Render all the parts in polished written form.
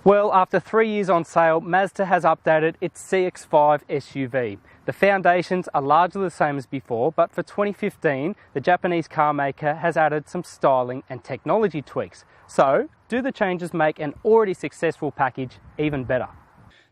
Well, after 3 years on sale, Mazda has updated its CX-5 SUV. The foundations are largely the same as before, but for 2015, the Japanese car maker has added some styling and technology tweaks. So, do the changes make an already successful package even better?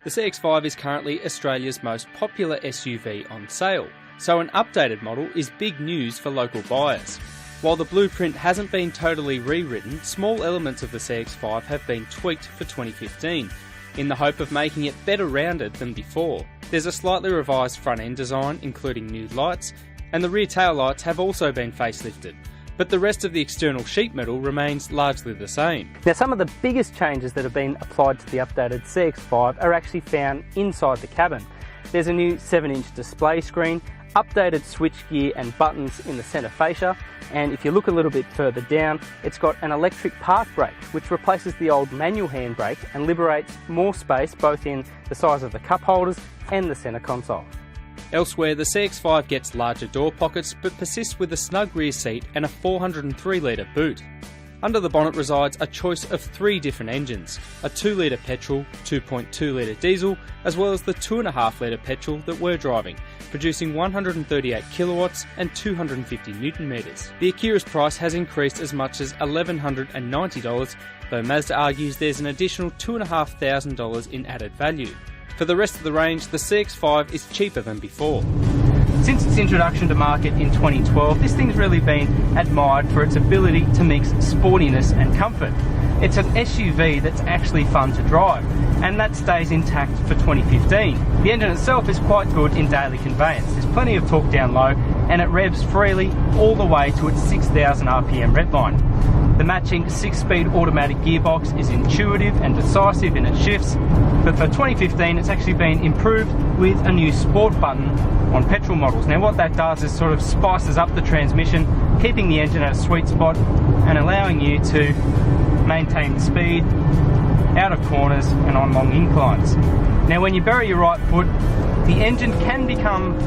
The CX-5 is currently Australia's most popular SUV on sale, so an updated model is big news for local buyers. While the blueprint hasn't been totally rewritten, small elements of the CX-5 have been tweaked for 2015, in the hope of making it better rounded than before. There's a slightly revised front-end design, including new lights, and the rear tail lights have also been facelifted, but the rest of the external sheet metal remains largely the same. Now, some of the biggest changes that have been applied to the updated CX-5 are actually found inside the cabin. There's a new 7-inch display screen, updated switchgear and buttons in the centre fascia, and if you look a little bit further down, it's got an electric park brake which replaces the old manual handbrake and liberates more space both in the size of the cup holders and the centre console. Elsewhere, the CX-5 gets larger door pockets but persists with a snug rear seat and a 403-litre boot. Under the bonnet resides a choice of 3 different engines, a 2-litre petrol, 2.2-litre diesel, as well as the 2.5-litre petrol that we're driving, producing 138 kilowatts and 250 newton metres. The Akira's price has increased as much as $1,190, though Mazda argues there's an additional $2,500 in added value. For the rest of the range, the CX-5 is cheaper than before. Since its introduction to market in 2012, this thing's really been admired for its ability to mix sportiness and comfort. It's an SUV that's actually fun to drive, and that stays intact for 2015. The engine itself is quite good in daily conveyance. There's plenty of torque down low, and it revs freely all the way to its 6,000 RPM redline. The matching 6-speed automatic gearbox is intuitive and decisive in its shifts, but for 2015 it's actually been improved with a new sport button on petrol models. Now what that does is sort of spices up the transmission, keeping the engine at a sweet spot and allowing you to maintain the speed out of corners and on long inclines. Now when you bury your right foot, the engine can become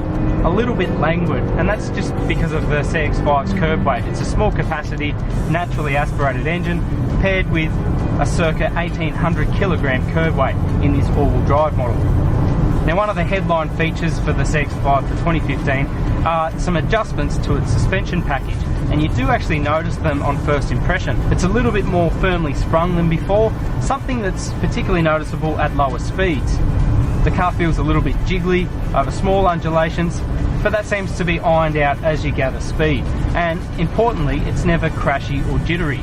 a little bit languid, and that's just because of the CX-5's curb weight. It's a small capacity, naturally aspirated engine paired with a circa 1800 kilogram curb weight in this all-wheel drive model. Now one of the headline features for the CX-5 for 2015 are some adjustments to its suspension package, and you do actually notice them on first impression. It's a little bit more firmly sprung than before, something that's particularly noticeable at lower speeds. The car feels a little bit jiggly over small undulations, but that seems to be ironed out as you gather speed. And importantly, it's never crashy or jittery.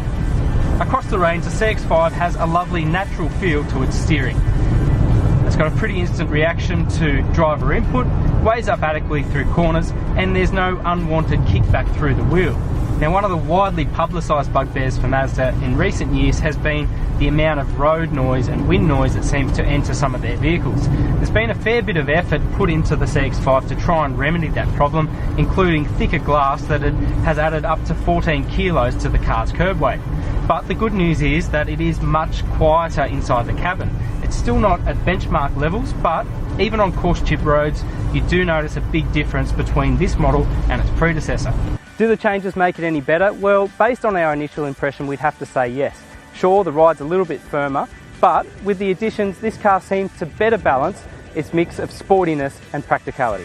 Across the range, the CX-5 has a lovely natural feel to its steering. It's got a pretty instant reaction to driver input, weighs up adequately through corners, and there's no unwanted kickback through the wheel. Now, one of the widely publicised bugbears for Mazda in recent years has been the amount of road noise and wind noise that seems to enter some of their vehicles. There's been a fair bit of effort put into the CX-5 to try and remedy that problem, including thicker glass that has added up to 14 kilos to the car's curb weight. But the good news is that it is much quieter inside the cabin. It's still not at benchmark levels, but even on coarse chip roads, you do notice a big difference between this model and its predecessor. Do the changes make it any better? Well, based on our initial impression, we'd have to say yes. Sure, the ride's a little bit firmer, but with the additions, this car seems to better balance its mix of sportiness and practicality.